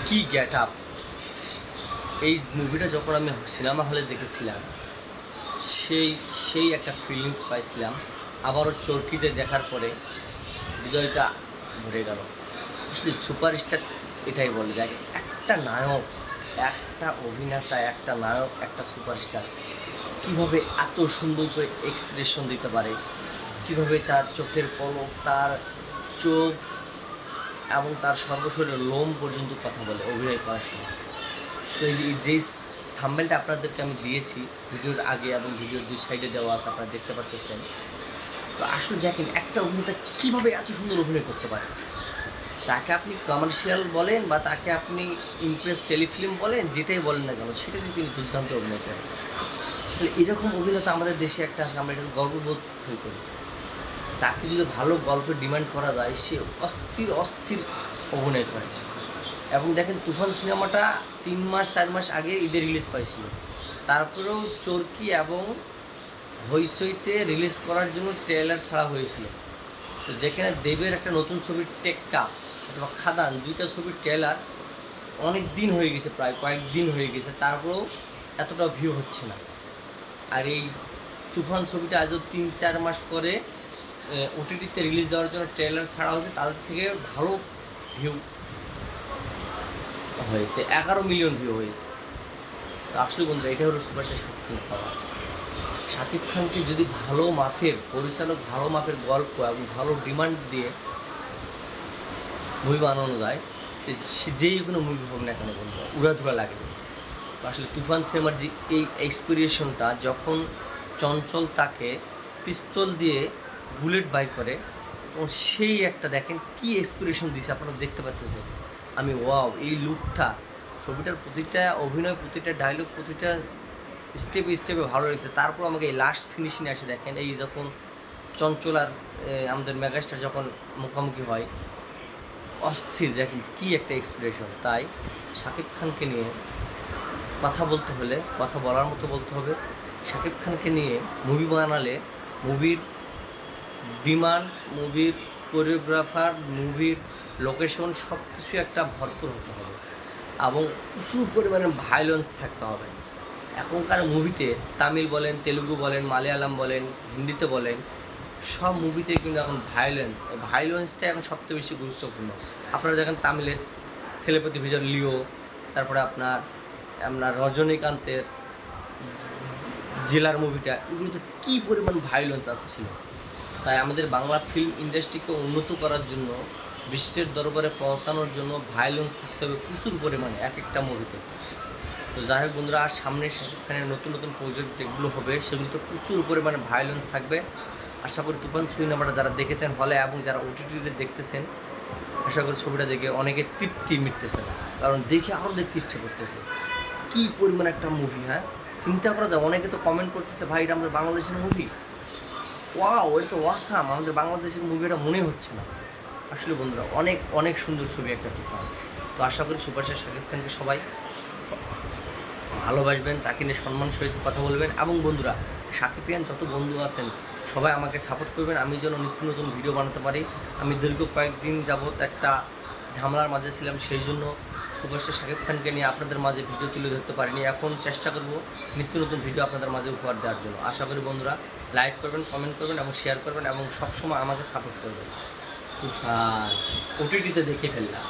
কি get up! এই মুভিটা যখন আমি সিনেমা হলে দেখেছিলাম, সেই সেই একটা ফিলিংস পাইছিলাম। আবারও চরকিতে দেখার পরে হৃদয়টা ভরে গেল। আসলে সুপারস্টার এটাই বলে যায়, একটা নায়ক, একটা অভিনেতা, একটা নায়ক, একটা সুপারস্টার কীভাবে এত সুন্দর করে এক্সপ্রেশন দিতে পারে, কীভাবে তার চোখের পলক, তার চোখ এবং তার সর্বশরীরের লোম পর্যন্ত কথা বলে অভিনয় করার সময়। তো এই যেই থাম্বনেলটা আপনাদেরকে আমি দিয়েছি ভিডিওর আগে এবং ভিডিওর দুই সাইডে দেওয়া আছে, আপনারা দেখতে পারতেছেন। তো আসলে দেখেন একটা অভিনেতা কীভাবে এত সুন্দর অভিনয় করতে পারে। তাকে আপনি কমার্শিয়াল বলেন বা তাকে আপনি ইমপ্রেস টেলিফিল্ম বলেন, যেটাই বলেন না কেন, সেটাতে তিনি দুর্দান্ত অভিনয় করেন। তাহলে এরকম অভিনেতা আমাদের দেশে একটা আছে, আমরা এটা গর্ববোধ ফিল করি। তাকে যদি ভালো গল্পের ডিমান্ড করা যায়, সে অস্থির অস্থির অভিনয় করে। এবং দেখেন তুফান সিনেমাটা 3 মাস 4 মাস আগে ঈদে রিলিজ পাইছিল, তারপরেও চরকি এবং হইচইতে রিলিজ করার জন্য ট্রেলার ছাড়া হয়েছিল। তো যেখানে দেবের একটা নতুন ছবির টেক্কা অথবা খাদান, দুইটা ছবির ট্রেলার অনেক দিন হয়ে গেছে, প্রায় কয়েকদিন হয়ে গেছে, তারপরেও এতটা ভিউ হচ্ছে না। আর এই তুফান ছবিটা আজও 3-4 মাস পরে ওটিটিতে রিলিজ দেওয়ার জন্য ট্রেলার ছাড়া হয়েছে, তাদের থেকে ভালো ভিউ হয়েছে, 11 মিলিয়ন ভিউ হয়েছে। তো আসলে বন্ধুরা, এটা হলো সুপারস্টার শাকিব খানের পাওয়া। শাকিব খানকে যদি ভালো মাপের পরিচালক, ভালো মাপের গল্প এবং ভালো ডিমান্ড দিয়ে মুভি বানানো যায়, যেই কোনো মুভি হোক না কেন বন্ধুরা, উড়াধুরা লাগে। তো আসলে তুফান সিনেমার যে এই এক্সপিরিয়েশনটা, যখন চঞ্চল তাকে পিস্তল দিয়ে বুলেট বাই করে, তখন সেই একটা দেখেন কী এক্সপিরিয়েশন দিয়েছে, আপনারা দেখতে পাচ্ছেন। আমি ওয়াও, এই লুকটা, ছবিটার প্রতিটা অভিনয়, প্রতিটা ডায়লগ, প্রতিটা স্টেপে স্টেপে ভালো লেগেছে। তারপর আমাকে এই লাস্ট ফিনিশিংয়ে আসে দেখেন, এই যখন চঞ্চল আর আমাদের মেগাস্টার যখন মুখোমুখি হয়, অস্থির, দেখেন কী একটা এক্সপ্রেশন। তাই শাকিব খানকে নিয়ে কথা বলতে হলে কথা বলার মতো বলতে হবে। শাকিব খানকে নিয়ে মুভি বানালে মুভির ডিমান্ড, মুভির কোরিওগ্রাফার, মুভির লোকেশন সব কিছু একটা ভরপুর হতে হবে এবং প্রচুর পরিমাণে ভায়োলেন্স থাকতে হবে। এখনকার মুভিতে তামিল বলেন, তেলুগু বলেন, মালয়ালম বলেন, হিন্দিতে বলেন, সব মুভিতেই কিন্তু এখন ভায়োলেন্সটা এখন সবচেয়ে বেশি গুরুত্বপূর্ণ। আপনারা দেখেন তামিলের থেলেপতি ভিজন লিও, তারপরে আপনার রজনীকান্তের জেলার মুভিটা, এগুলোতে কী পরিমাণ ভায়োলেন্স আসছিল। তাই আমাদের বাংলা ফিল্ম ইন্ডাস্ট্রিকে উন্নত করার জন্য, বিশ্বের দরবারে পৌঁছানোর জন্য ভায়োলেন্স থাকতে হবে প্রচুর পরিমাণে এক একটা মুভিতে। তো যাই হোক বন্ধুরা, আর সামনে শাকিব খানের নতুন নতুন প্রজেক্ট যেগুলো হবে, সেগুলোতে প্রচুর পরিমাণে ভায়োলেন্স থাকবে। আশা করি তুফান সিনেমাটা যারা দেখেছেন হলে এবং যারা ওটিটিতে দেখতেছেন, আশা করি ছবিটা দেখে অনেকে তৃপ্তি মিটতেছে না, কারণ দেখে আরও দেখতে ইচ্ছে করতেছে। কী পরিমাণ একটা মুভি! হ্যাঁ, চিন্তা করা যায়। অনেকে তো কমেন্ট করতেছে, ভাই এটা আমাদের বাংলাদেশের মুভি, ওয়াও এটা তো ওয়াসাম, আমাদের বাংলাদেশের মুভিটা মনে হচ্ছে না। আসলে বন্ধুরা, অনেক অনেক সুন্দর ছবি একটা তুফান। তো আশা করি সুপারস্টার শাকিব খানকে সবাই ভালোবাসবেন, তাকে নিয়ে সম্মান সহিত কথা বলবেন। এবং বন্ধুরা, শাকিবিয়ান যত বন্ধু আছেন সবাই আমাকে সাপোর্ট করবেন, আমি যেন নিত্য নতুন ভিডিও বানাতে পারি। আমি দীর্ঘ কয়েকদিন যাবৎ একটা ঝামেলার মাঝে ছিলাম, সেই জন্য সুপারস্টার শাকিব খানকে নিয়ে আপনাদের মাঝে ভিডিও তুলে ধরতে পারিনি। এখন চেষ্টা করব নিত্য নতুন ভিডিও আপনাদের মাঝে উপহার দেওয়ার জন্য। আশা করি বন্ধুরা লাইক করবেন, কমেন্ট করবেন এবং শেয়ার করবেন এবং সবসময় আমাকে সাপোর্ট করবেন। তুফান ওটিটিতে দেখে ফেললাম।